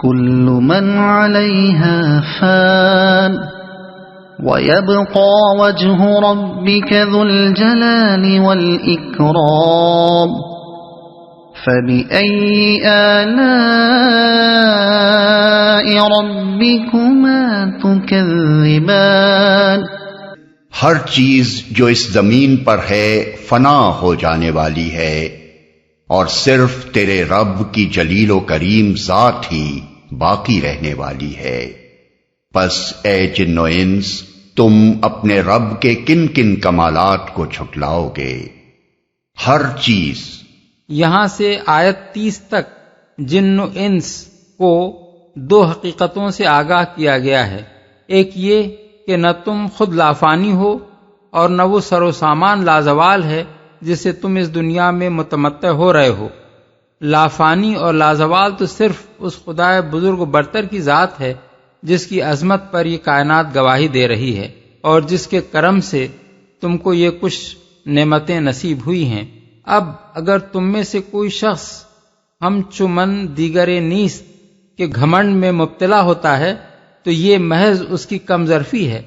كل من عليها فان ويبقى وجه ربك ذو الجلال والإكرام فبأي آلاء ربكما تكذبان۔ ہر چیز جو اس زمین پر ہے فنا ہو جانے والی ہے، اور صرف تیرے رب کی جلیل و کریم ذات ہی باقی رہنے والی ہے۔ پس اے جن و انس، تم اپنے رب کے کن کن کمالات کو جھٹلاؤ گے؟ ہر چیز۔ یہاں سے آیت 30 تک جن و انس کو دو حقیقتوں سے آگاہ کیا گیا ہے، ایک یہ کہ نہ تم خود لافانی ہو اور نہ وہ سر و سامان لازوال ہے جس سے تم اس دنیا میں متمتع ہو رہے ہو۔ لافانی اور لازوال تو صرف اس خدائے بزرگ و برتر کی ذات ہے جس کی عظمت پر یہ کائنات گواہی دے رہی ہے اور جس کے کرم سے تم کو یہ کچھ نعمتیں نصیب ہوئی ہیں۔ اب اگر تم میں سے کوئی شخص ہم چمن دیگر نیست کے گھمنڈ میں مبتلا ہوتا ہے تو یہ محض اس کی کم ظرفی ہے۔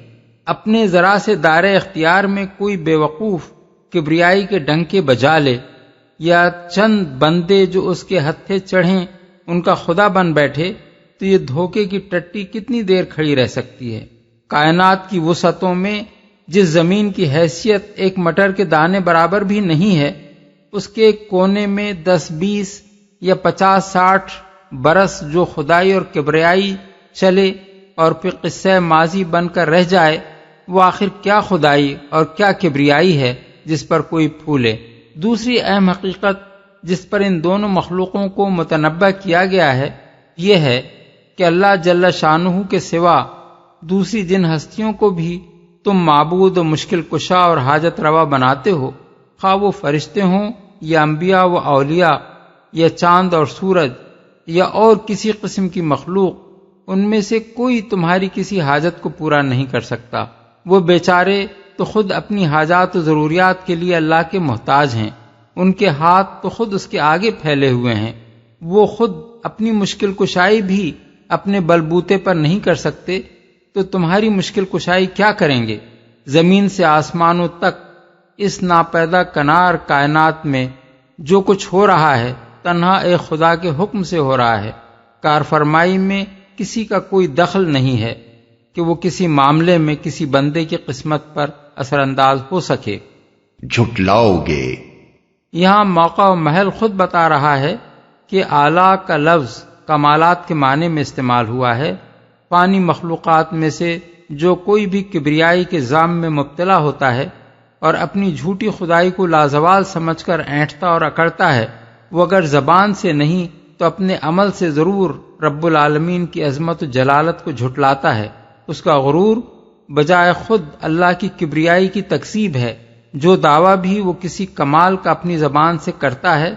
اپنے ذرا سے دائرہ اختیار میں کوئی بے وقوف کبریائی کے ڈنکے بجا لے یا چند بندے جو اس کے ہتھے چڑھیں ان کا خدا بن بیٹھے تو یہ دھوکے کی ٹٹی کتنی دیر کھڑی رہ سکتی ہے؟ کائنات کی وسعتوں میں جس زمین کی حیثیت ایک مٹر کے دانے برابر بھی نہیں ہے، اس کے کونے میں 10-20 یا 50-60 برس جو خدائی اور کبریائی چلے اور پھر قصہ ماضی بن کر رہ جائے، وہ آخر کیا خدائی اور کیا کبریائی ہے جس پر کوئی پھولے؟ دوسری اہم حقیقت جس پر ان دونوں مخلوقوں کو متنبہ کیا گیا ہے یہ ہے کہ اللہ جل شانہ کے سوا دوسری جن ہستیوں کو بھی تم معبود و مشکل کشا اور حاجت روا بناتے ہو، خواہ وہ فرشتے ہوں یا انبیاء و اولیاء یا چاند اور سورج یا اور کسی قسم کی مخلوق، ان میں سے کوئی تمہاری کسی حاجت کو پورا نہیں کر سکتا۔ وہ بیچارے تو خود اپنی حاجات و ضروریات کے لیے اللہ کے محتاج ہیں، ان کے ہاتھ تو خود اس کے آگے پھیلے ہوئے ہیں، وہ خود اپنی مشکل کشائی بھی اپنے بلبوتے پر نہیں کر سکتے تو تمہاری مشکل کشائی کیا کریں گے؟ زمین سے آسمانوں تک اس ناپیدا کنار کائنات میں جو کچھ ہو رہا ہے تنہا ایک خدا کے حکم سے ہو رہا ہے۔ کارفرمائی میں کسی کا کوئی دخل نہیں ہے کہ وہ کسی معاملے میں کسی بندے کی قسمت پر اثر انداز ہو سکے۔ جھٹلاؤ گے۔ یہاں موقع و محل خود بتا رہا ہے کہ اعلیٰ کا لفظ کمالات کے معنی میں استعمال ہوا ہے۔ فانی مخلوقات میں سے جو کوئی بھی کبریائی کے ظام میں مبتلا ہوتا ہے اور اپنی جھوٹی خدائی کو لازوال سمجھ کر اینٹتا اور اکڑتا ہے، وہ اگر زبان سے نہیں تو اپنے عمل سے ضرور رب العالمین کی عظمت و جلالت کو جھٹلاتا ہے۔ اس کا غرور بجائے خود اللہ کی کبریائی کی تکذیب ہے۔ جو دعویٰ بھی وہ کسی کمال کا اپنی زبان سے کرتا ہے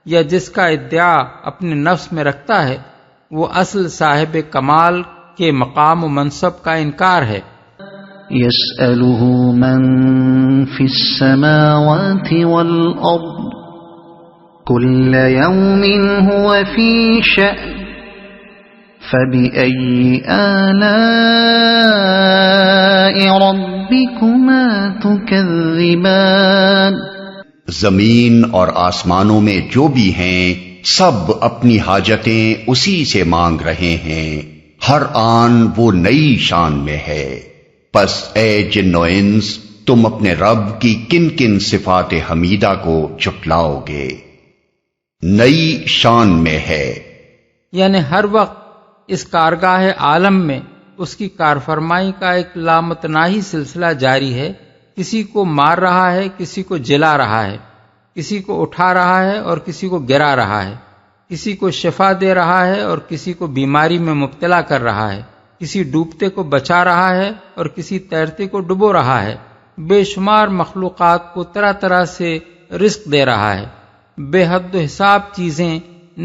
یا جس کا ادعا اپنے نفس میں رکھتا ہے، وہ اصل صاحب کمال کے مقام و منصب کا انکار ہے۔ يسأله من في السماوات والأرض كل يوم هو في شأن فبأي آلاء ربكما تكذبان۔ زمین اور آسمانوں میں جو بھی ہیں سب اپنی حاجتیں اسی سے مانگ رہے ہیں، ہر آن وہ نئی شان میں ہے۔ پس اے جن و انس، تم اپنے رب کی کن کن صفات حمیدہ کو جھٹلاؤ گے؟ نئی شان میں ہے، یعنی ہر وقت اس کارگاہ عالم میں اس کی کارفرمائی کا ایک لامتناہی سلسلہ جاری ہے۔ کسی کو مار رہا ہے، کسی کو جلا رہا ہے، کسی کو اٹھا رہا ہے اور کسی کو گرا رہا ہے، کسی کو شفا دے رہا ہے اور کسی کو بیماری میں مبتلا کر رہا ہے، کسی ڈوبتے کو بچا رہا ہے اور کسی تیرتے کو ڈبو رہا ہے، بے شمار مخلوقات کو طرح طرح سے رزق دے رہا ہے، بے حد و حساب چیزیں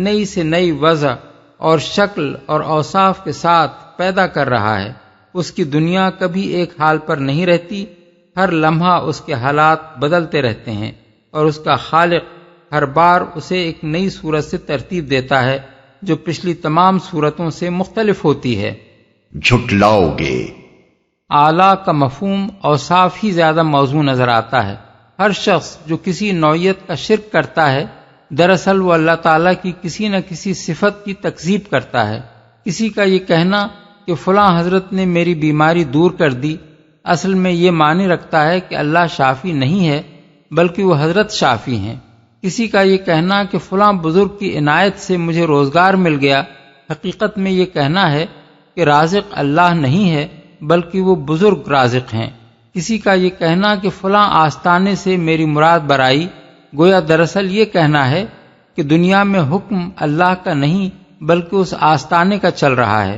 نئی سے نئی وضع اور شکل اور اوصاف کے ساتھ پیدا کر رہا ہے۔ اس کی دنیا کبھی ایک حال پر نہیں رہتی، ہر لمحہ اس کے حالات بدلتے رہتے ہیں، اور اس کا خالق ہر بار اسے ایک نئی صورت سے ترتیب دیتا ہے جو پچھلی تمام صورتوں سے مختلف ہوتی ہے۔ جھٹلاؤ گے۔ اعلیٰ کا مفہوم اوصاف ہی زیادہ موزوں نظر آتا ہے۔ ہر شخص جو کسی نوعیت کا شرک کرتا ہے دراصل وہ اللہ تعالیٰ کی کسی نہ کسی صفت کی تکذیب کرتا ہے۔ کسی کا یہ کہنا کہ فلاں حضرت نے میری بیماری دور کر دی اصل میں یہ معنی رکھتا ہے کہ اللہ شافی نہیں ہے بلکہ وہ حضرت شافی ہیں۔ کسی کا یہ کہنا کہ فلاں بزرگ کی عنایت سے مجھے روزگار مل گیا حقیقت میں یہ کہنا ہے کہ رازق اللہ نہیں ہے بلکہ وہ بزرگ رازق ہیں۔ کسی کا یہ کہنا کہ فلاں آستانے سے میری مراد برائی گویا دراصل یہ کہنا ہے کہ دنیا میں حکم اللہ کا نہیں بلکہ اس آستانے کا چل رہا ہے۔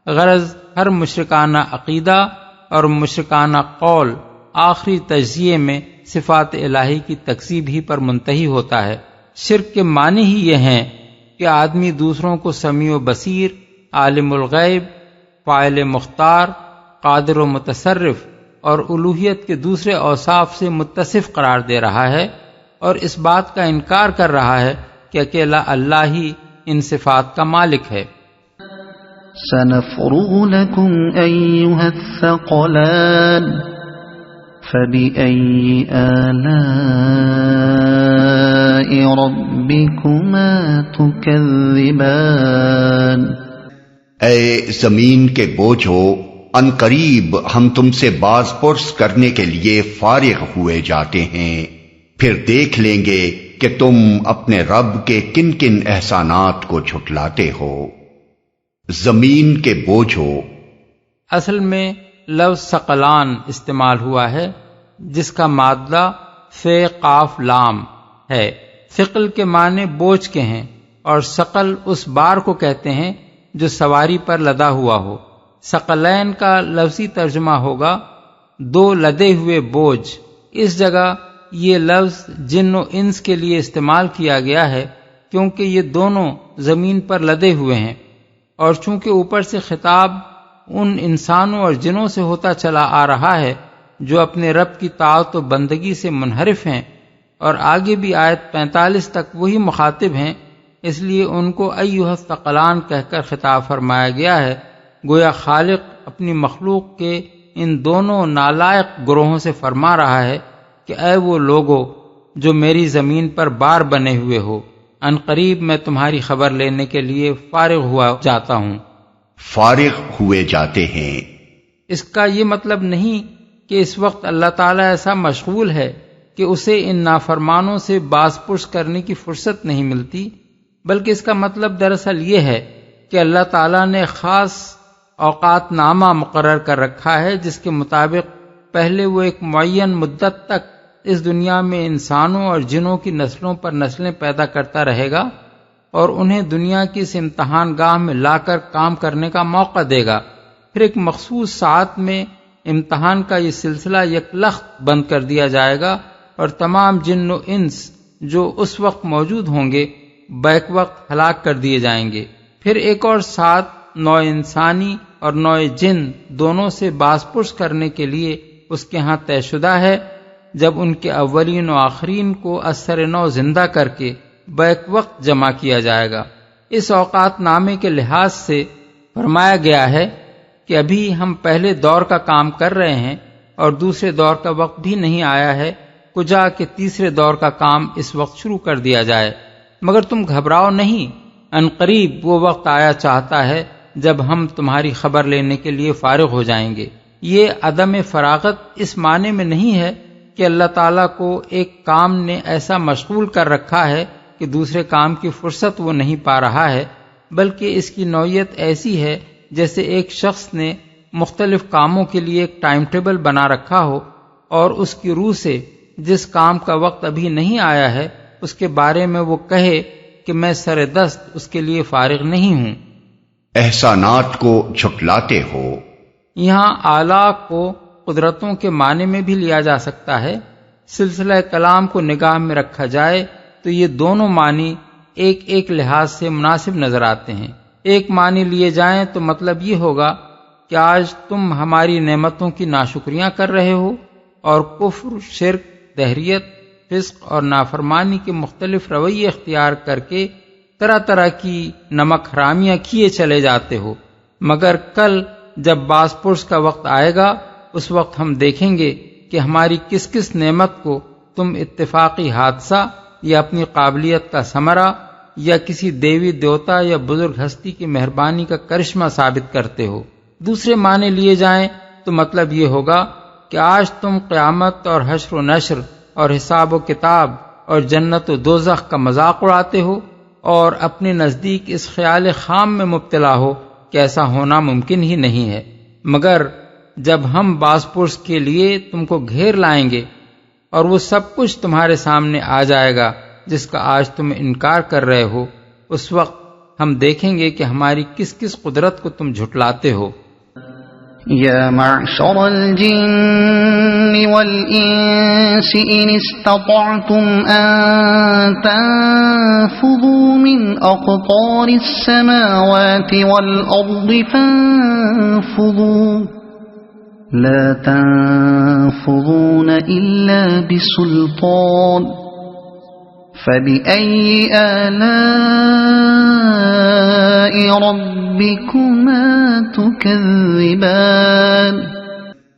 غرض ہر مشرکانہ عقیدہ اور مشرکانہ قول آخری تجزیے میں صفات الہی کی تکذیب ہی پر منتہی ہوتا ہے۔ شرک کے معنی ہی یہ ہیں کہ آدمی دوسروں کو سمیع و بصیر، عالم الغیب، فاعل مختار، قادر و متصرف اور الوہیت کے دوسرے اوصاف سے متصف قرار دے رہا ہے اور اس بات کا انکار کر رہا ہے کہ اکیلا اللہ ہی ان صفات کا مالک ہے۔ سنفرغ لكم أيها الثقلان فبأي آلاء ربكما تكذبان۔ اے زمین کے بوجھو، عنقریب ہم تم سے باز پرس کرنے کے لیے فارغ ہوئے جاتے ہیں، پھر دیکھ لیں گے کہ تم اپنے رب کے کن کن احسانات کو جھٹلاتے ہو۔ زمین کے بوجھو اصل میں لفظ ثقلان استعمال ہوا ہے جس کا مادہ فے قاف لام ہے۔ ثقل کے معنی بوجھ کے ہیں اور ثقل اس بار کو کہتے ہیں جو سواری پر لدا ہوا ہو۔ ثقلین کا لفظی ترجمہ ہوگا دو لدے ہوئے بوجھ۔ اس جگہ یہ لفظ جن و انس کے لیے استعمال کیا گیا ہے کیونکہ یہ دونوں زمین پر لدے ہوئے ہیں، اور چونکہ اوپر سے خطاب ان انسانوں اور جنوں سے ہوتا چلا آ رہا ہے جو اپنے رب کی طاعت و بندگی سے منحرف ہیں، اور آگے بھی آیت 45 تک وہی مخاطب ہیں، اس لیے ان کو ایھا الثقلان کہہ کر خطاب فرمایا گیا ہے۔ گویا خالق اپنی مخلوق کے ان دونوں نالائق گروہوں سے فرما رہا ہے کہ اے وہ لوگو جو میری زمین پر بار بنے ہوئے ہو، عنقریب میں تمہاری خبر لینے کے لیے فارغ ہوا جاتا ہوں۔ فارغ ہوئے جاتے ہیں۔ اس کا یہ مطلب نہیں کہ اس وقت اللہ تعالیٰ ایسا مشغول ہے کہ اسے ان نافرمانوں سے باز پرس کرنے کی فرصت نہیں ملتی، بلکہ اس کا مطلب دراصل یہ ہے کہ اللہ تعالیٰ نے خاص اوقات نامہ مقرر کر رکھا ہے جس کے مطابق پہلے وہ ایک معین مدت تک اس دنیا میں انسانوں اور جنوں کی نسلوں پر نسلیں پیدا کرتا رہے گا اور انہیں دنیا کی اس امتحان گاہ میں لا کر کام کرنے کا موقع دے گا۔ پھر ایک مخصوص ساعت میں امتحان کا یہ سلسلہ یکلخت بند کر دیا جائے گا اور تمام جن و انس جو اس وقت موجود ہوں گے بیک وقت ہلاک کر دیے جائیں گے۔ پھر ایک اور ساتھ نوع انسانی اور نوع جن دونوں سے باز پرس کرنے کے لیے اس کے ہاں طے شدہ ہے جب ان کے اولین و آخرین کو اثر نو زندہ کر کے بیک وقت جمع کیا جائے گا۔ اس اوقات نامے کے لحاظ سے فرمایا گیا ہے کہ ابھی ہم پہلے دور کا کام کر رہے ہیں اور دوسرے دور کا وقت بھی نہیں آیا ہے، کجا کہ تیسرے دور کا کام اس وقت شروع کر دیا جائے۔ مگر تم گھبراؤ نہیں، عنقریب وہ وقت آیا چاہتا ہے جب ہم تمہاری خبر لینے کے لیے فارغ ہو جائیں گے۔ یہ عدم فراغت اس معنی میں نہیں ہے کہ اللہ تعالیٰ کو ایک کام نے ایسا مشغول کر رکھا ہے کہ دوسرے کام کی فرصت وہ نہیں پا رہا ہے، بلکہ اس کی نوعیت ایسی ہے جیسے ایک شخص نے مختلف کاموں کے لیے ایک ٹائم ٹیبل بنا رکھا ہو اور اس کی روح سے جس کام کا وقت ابھی نہیں آیا ہے اس کے بارے میں وہ کہے کہ میں سر دست اس کے لیے فارغ نہیں ہوں۔ احسانات کو جھٹلاتے ہو۔ یہاں اعلیٰ کو قدرتوں کے معنی میں بھی لیا جا سکتا ہے۔ سلسلہ کلام کو نگاہ میں رکھا جائے تو یہ دونوں معنی ایک ایک لحاظ سے مناسب نظر آتے ہیں۔ ایک معنی لیے جائیں تو مطلب یہ ہوگا کہ آج تم ہماری نعمتوں کی ناشکریاں کر رہے ہو اور کفر، شرک، دہریت، فسق اور نافرمانی کے مختلف رویے اختیار کر کے طرح طرح کی نمک حرامیاں کیے چلے جاتے ہو، مگر کل جب باز پرس کا وقت آئے گا اس وقت ہم دیکھیں گے کہ ہماری کس کس نعمت کو تم اتفاقی حادثہ یا اپنی قابلیت کا ثمرہ یا کسی دیوی دیوتا یا بزرگ ہستی کی مہربانی کا کرشمہ ثابت کرتے ہو۔ دوسرے معنی لیے جائیں تو مطلب یہ ہوگا کہ آج تم قیامت اور حشر و نشر اور حساب و کتاب اور جنت و دوزخ کا مذاق اڑاتے ہو اور اپنے نزدیک اس خیال خام میں مبتلا ہو کہ ایسا ہونا ممکن ہی نہیں ہے، مگر جب ہم باز پرس کے لیے تم کو گھیر لائیں گے اور وہ سب کچھ تمہارے سامنے آ جائے گا جس کا آج تم انکار کر رہے ہو، اس وقت ہم دیکھیں گے کہ ہماری کس کس قدرت کو تم جھٹلاتے ہو۔ يا معشر الجن والإنس إن استطعتم أن تنفذوا من أقطار السماوات والأرض فانفذوا لا تنفذون إلا بسلطان فبأي آلاء ربكما تكذبان۔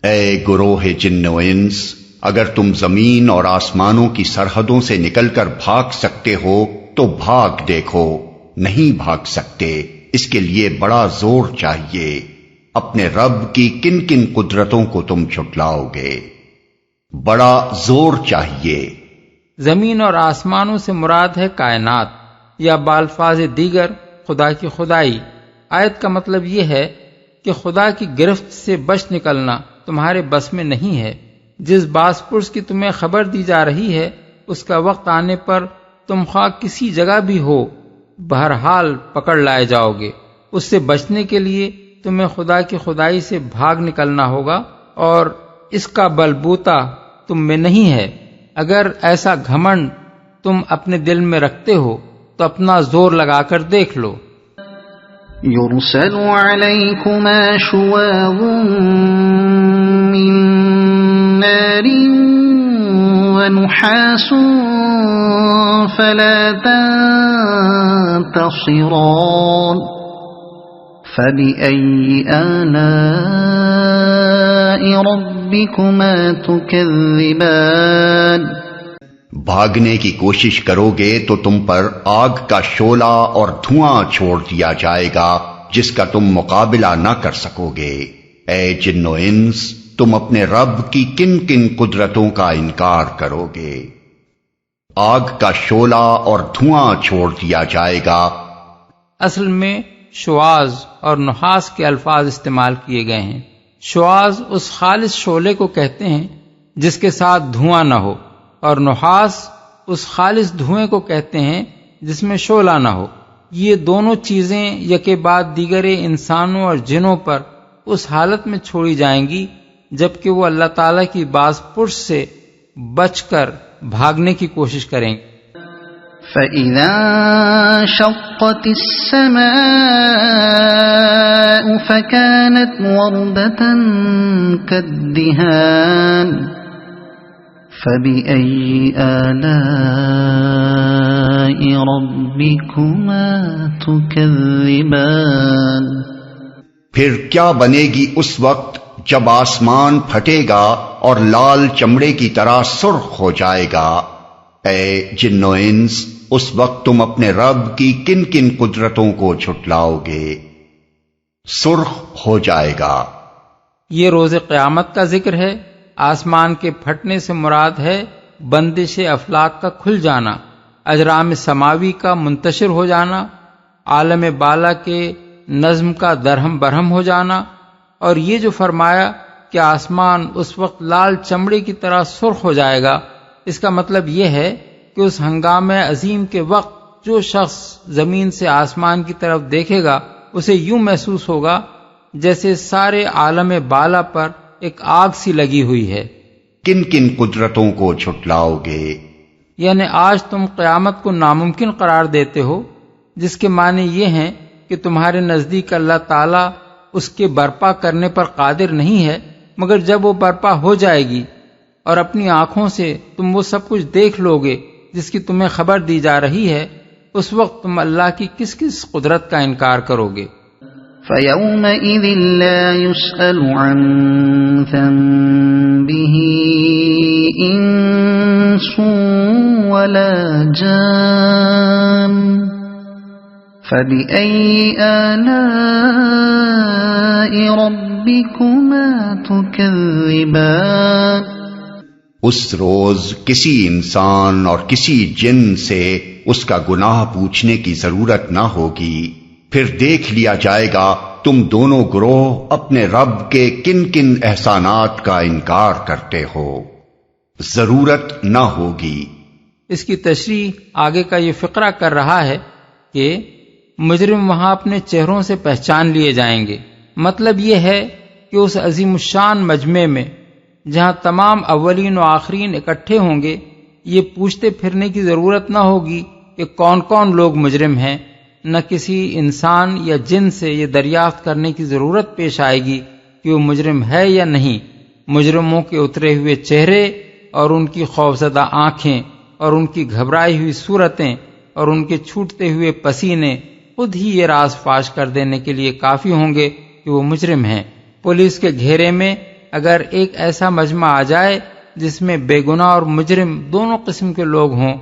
اے گروہ جن و انس، اگر تم زمین اور آسمانوں کی سرحدوں سے نکل کر بھاگ سکتے ہو تو بھاگ دیکھو، نہیں بھاگ سکتے اس کے لیے بڑا زور چاہیے۔ اپنے رب کی کن کن قدرتوں کو تم جھٹلاؤ گے؟ بڑا زور چاہیے۔ زمین اور آسمانوں سے مراد ہے کائنات، یا بالفاظ دیگر خدا کی خدائی۔ آیت کا مطلب یہ ہے کہ خدا کی گرفت سے بچ نکلنا تمہارے بس میں نہیں ہے۔ جس باز پرس کی تمہیں خبر دی جا رہی ہے اس کا وقت آنے پر تم خواہ کسی جگہ بھی ہو بہرحال پکڑ لائے جاؤ گے۔ اس سے بچنے کے لیے تمہیں خدا کی خدائی سے بھاگ نکلنا ہوگا اور اس کا بلبوتا تم میں نہیں ہے۔ اگر ایسا گھمنڈ تم اپنے دل میں رکھتے ہو تو اپنا زور لگا کر دیکھ لو۔ يرسل عليكما شواظ من نار ونحاس فلا تنتصران فبأي آلاء ربكما تكذبان۔ بھاگنے کی کوشش کرو گے تو تم پر آگ کا شعلہ اور دھواں چھوڑ دیا جائے گا جس کا تم مقابلہ نہ کر سکو گے۔ اے جن و انس، تم اپنے رب کی کن کن قدرتوں کا انکار کرو گے؟ آگ کا شعلہ اور دھواں چھوڑ دیا جائے گا۔ اصل میں شواظ اور نحاس کے الفاظ استعمال کیے گئے ہیں۔ شواظ اس خالص شعلے کو کہتے ہیں جس کے ساتھ دھواں نہ ہو، اور نحاس اس خالص دھوئیں کو کہتے ہیں جس میں شعلہ نہ ہو۔ یہ دونوں چیزیں یکے بعد دیگر انسانوں اور جنوں پر اس حالت میں چھوڑی جائیں گی جبکہ وہ اللہ تعالیٰ کی باز پرس سے بچ کر بھاگنے کی کوشش کریں گے۔ فَإِذَا انشَقَّتِ السَّمَاءُ فَكَانَتْ وَرْدَةً كَالدِّهَانِ فَبِأَيِّ آلَاءِ رَبِّكُمَا تُكَذِّبَانِ۔ پھر کیا بنے گی اس وقت جب آسمان پھٹے گا اور لال چمڑے کی طرح سرخ ہو جائے گا۔ اے جن و انس، اس وقت تم اپنے رب کی کن کن قدرتوں کو جھٹلاؤ گے؟ سرخ ہو جائے گا۔ یہ روز قیامت کا ذکر ہے۔ آسمان کے پھٹنے سے مراد ہے بندش افلاک کا کھل جانا، اجرام سماوی کا منتشر ہو جانا، عالم بالا کے نظم کا درہم برہم ہو جانا، اور یہ جو فرمایا کہ آسمان اس وقت لال چمڑے کی طرح سرخ ہو جائے گا، اس کا مطلب یہ ہے کہ اس ہنگام عظیم کے وقت جو شخص زمین سے آسمان کی طرف دیکھے گا اسے یوں محسوس ہوگا جیسے سارے عالم بالا پر ایک آگ سی لگی ہوئی ہے۔ کن کن قدرتوں کو جھٹلاؤ گے؟ یعنی آج تم قیامت کو ناممکن قرار دیتے ہو، جس کے معنی یہ ہیں کہ تمہارے نزدیک اللہ تعالیٰ اس کے برپا کرنے پر قادر نہیں ہے، مگر جب وہ برپا ہو جائے گی اور اپنی آنکھوں سے تم وہ سب کچھ دیکھ لو گے جس کی تمہیں خبر دی جا رہی ہے، اس وقت تم اللہ کی کس کس قدرت کا انکار کرو گے؟ فَيَوْمَئِذٍ لَا يُسْأَلُ عَن ذَنبِهِ إِنسٌ وَلَا جَانٌّ فَبِأَيِّ آلَاءِ رَبِّكُمَا تُكَذِّبَانِ اس روز کسی انسان اور کسی جن سے اس کا گناہ پوچھنے کی ضرورت نہ ہوگی، پھر دیکھ لیا جائے گا تم دونوں گروہ اپنے رب کے کن کن احسانات کا انکار کرتے ہو، ضرورت نہ ہوگی۔ اس کی تشریح آگے کا یہ فقرہ کر رہا ہے کہ مجرم وہاں اپنے چہروں سے پہچان لیے جائیں گے۔ مطلب یہ ہے کہ اس عظیم الشان مجمع میں جہاں تمام اولین و آخرین اکٹھے ہوں گے، یہ پوچھتے پھرنے کی ضرورت نہ ہوگی کہ کون کون لوگ مجرم ہیں، نہ کسی انسان یا جن سے یہ دریافت کرنے کی ضرورت پیش آئے گی کہ وہ مجرم ہے یا نہیں۔ مجرموں کے اترے ہوئے چہرے اور ان کی خوفزدہ آنکھیں اور ان کی گھبرائی ہوئی صورتیں اور ان کے چھوٹتے ہوئے پسینے خود ہی یہ راز فاش کر دینے کے لیے کافی ہوں گے کہ وہ مجرم ہیں۔ پولیس کے گھیرے میں اگر ایک ایسا مجمع آ جائے جس میں بے گناہ اور مجرم دونوں قسم کے لوگ ہوں،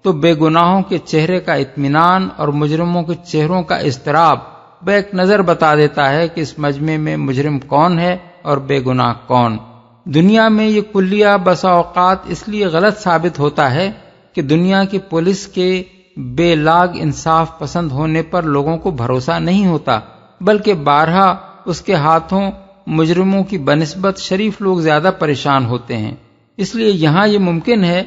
تو بے گناہوں کے چہرے کا اطمینان اور مجرموں کے چہروں کا اضطراب بیک نظر بتا دیتا ہے کہ اس مجمع میں مجرم کون ہے اور بے گناہ کون۔ دنیا میں یہ کلیہ بسا اوقات اس لیے غلط ثابت ہوتا ہے کہ دنیا کی پولیس کے بے لاگ انصاف پسند ہونے پر لوگوں کو بھروسہ نہیں ہوتا، بلکہ بارہا اس کے ہاتھوں مجرموں کی بنسبت شریف لوگ زیادہ پریشان ہوتے ہیں۔ اس لیے یہاں یہ ممکن ہے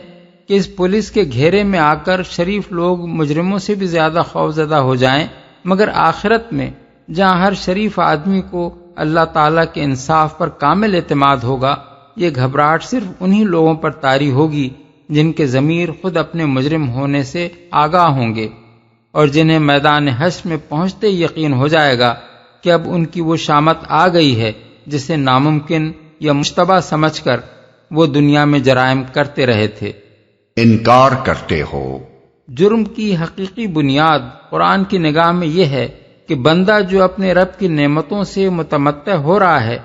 کہ اس پولیس کے گھیرے میں آ کر شریف لوگ مجرموں سے بھی زیادہ خوفزدہ ہو جائیں، مگر آخرت میں جہاں ہر شریف آدمی کو اللہ تعالیٰ کے انصاف پر کامل اعتماد ہوگا، یہ گھبراہٹ صرف انہی لوگوں پر طاری ہوگی جن کے ضمیر خود اپنے مجرم ہونے سے آگاہ ہوں گے، اور جنہیں میدان حشر میں پہنچتے یقین ہو جائے گا کہ اب ان کی وہ شامت آ گئی ہے جسے ناممکن یا مشتبہ سمجھ کر وہ دنیا میں جرائم کرتے رہے تھے۔ انکار کرتے ہو۔ جرم کی حقیقی بنیاد قرآن کی نگاہ میں یہ ہے کہ بندہ جو اپنے رب کی نعمتوں سے متمتع ہو رہا ہے،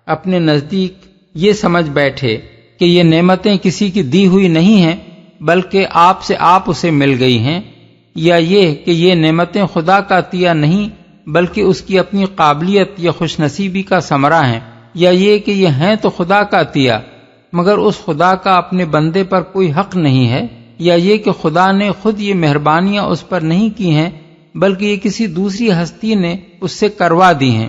اپنے نزدیک یہ سمجھ بیٹھے کہ یہ نعمتیں کسی کی دی ہوئی نہیں ہیں بلکہ آپ سے آپ اسے مل گئی ہیں، یا یہ کہ یہ نعمتیں خدا کا عطیہ نہیں بلکہ اس کی اپنی قابلیت یا خوش نصیبی کا ثمرہ ہیں، یا یہ کہ یہ ہیں تو خدا کا عطیہ مگر اس خدا کا اپنے بندے پر کوئی حق نہیں ہے، یا یہ کہ خدا نے خود یہ مہربانیاں اس پر نہیں کی ہیں بلکہ یہ کسی دوسری ہستی نے اس سے کروا دی ہیں۔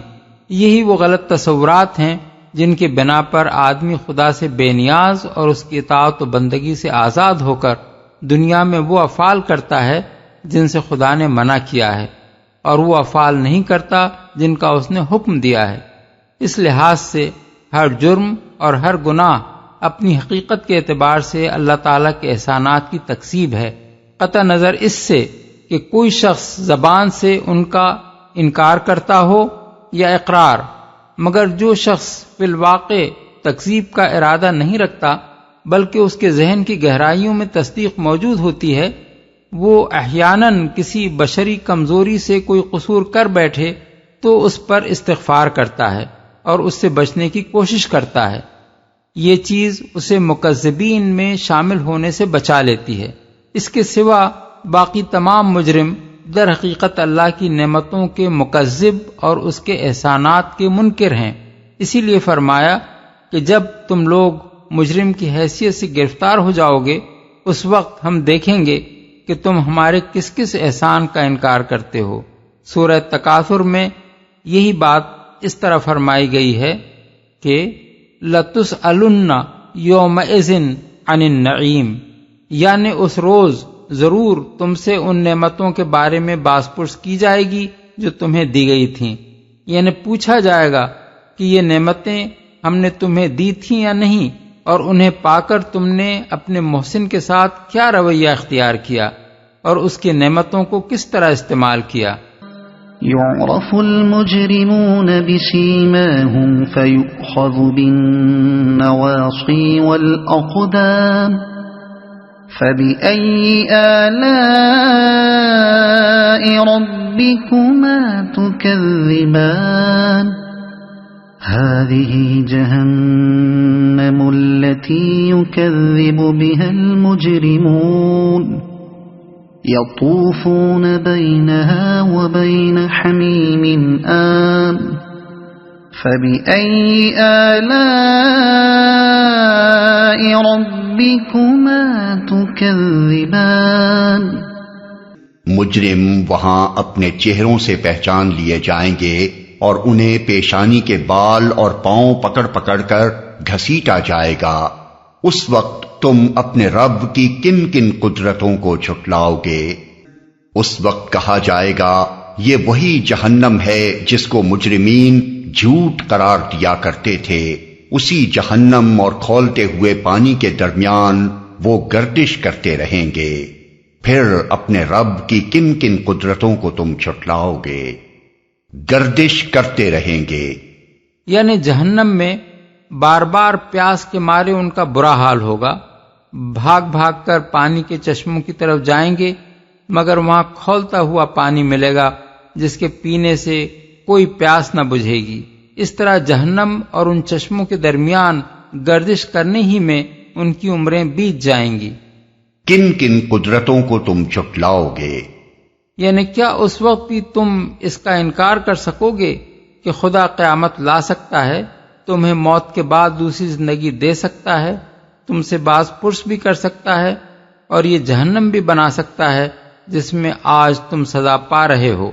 یہی وہ غلط تصورات ہیں جن کے بنا پر آدمی خدا سے بے نیاز اور اس کی اطاعت و بندگی سے آزاد ہو کر دنیا میں وہ افعال کرتا ہے جن سے خدا نے منع کیا ہے، اور وہ افعال نہیں کرتا جن کا اس نے حکم دیا ہے۔ اس لحاظ سے ہر جرم اور ہر گناہ اپنی حقیقت کے اعتبار سے اللہ تعالیٰ کے احسانات کی تکذیب ہے، قطع نظر اس سے کہ کوئی شخص زبان سے ان کا انکار کرتا ہو یا اقرار، مگر جو شخص فی الواقع تکذیب کا ارادہ نہیں رکھتا بلکہ اس کے ذہن کی گہرائیوں میں تصدیق موجود ہوتی ہے، وہ احیاناً کسی بشری کمزوری سے کوئی قصور کر بیٹھے تو اس پر استغفار کرتا ہے اور اس سے بچنے کی کوشش کرتا ہے۔ یہ چیز اسے مکذبین میں شامل ہونے سے بچا لیتی ہے۔ اس کے سوا باقی تمام مجرم در حقیقت اللہ کی نعمتوں کے مکذب اور اس کے احسانات کے منکر ہیں۔ اسی لیے فرمایا کہ جب تم لوگ مجرم کی حیثیت سے گرفتار ہو جاؤ گے، اس وقت ہم دیکھیں گے کہ تم ہمارے کس کس احسان کا انکار کرتے ہو۔ سورہ تکاثر میں یہی بات اس طرح فرمائی گئی ہے کہ لَتُسْأَلُنَّ يَوْمَئِذٍ عَنِ النَّعِيمِ، یعنی اس روز ضرور تم سے ان نعمتوں کے بارے میں باز پرس کی جائے گی جو تمہیں دی گئی تھیں، یعنی پوچھا جائے گا کہ یہ نعمتیں ہم نے تمہیں دی تھیں یا نہیں، اور انہیں پا کر تم نے اپنے محسن کے ساتھ کیا رویہ اختیار کیا اور اس کی نعمتوں کو کس طرح استعمال کیا۔ يعرف المجرمون بسيماهم فيؤخذ بالنواصي والأقدام فبأي آلاء ربكما تكذبان هذه جهنم التي يكذب بها المجرمون يطوفون بينها وبين حميم آن فبأي آلاء ربكما تكذبان مجرم وہاں اپنے چہروں سے پہچان لیے جائیں گے اور انہیں پیشانی کے بال اور پاؤں پکڑ پکڑ کر گھسیٹا جائے گا۔ اس وقت تم اپنے رب کی کن کن قدرتوں کو جھٹلاؤ گے؟ اس وقت کہا جائے گا یہ وہی جہنم ہے جس کو مجرمین جھوٹ قرار دیا کرتے تھے، اسی جہنم اور کھولتے ہوئے پانی کے درمیان وہ گردش کرتے رہیں گے، پھر اپنے رب کی کن کن قدرتوں کو تم جھٹلاؤ گے؟ گردش کرتے رہیں گے، یعنی جہنم میں بار بار پیاس کے مارے ان کا برا حال ہوگا، بھاگ بھاگ کر پانی کے چشموں کی طرف جائیں گے مگر وہاں کھولتا ہوا پانی ملے گا جس کے پینے سے کوئی پیاس نہ بجھے گی۔ اس طرح جہنم اور ان چشموں کے درمیان گردش کرنے ہی میں ان کی عمریں بیت جائیں گی۔ کن کن قدرتوں کو تم جھٹلاؤ گے؟ یعنی کیا اس وقت بھی تم اس کا انکار کر سکو گے کہ خدا قیامت لا سکتا ہے، تمہیں موت کے بعد دوسری زندگی دے سکتا ہے، تم سے باز پرس بھی کر سکتا ہے اور یہ جہنم بھی بنا سکتا ہے جس میں آج تم سزا پا رہے ہو؟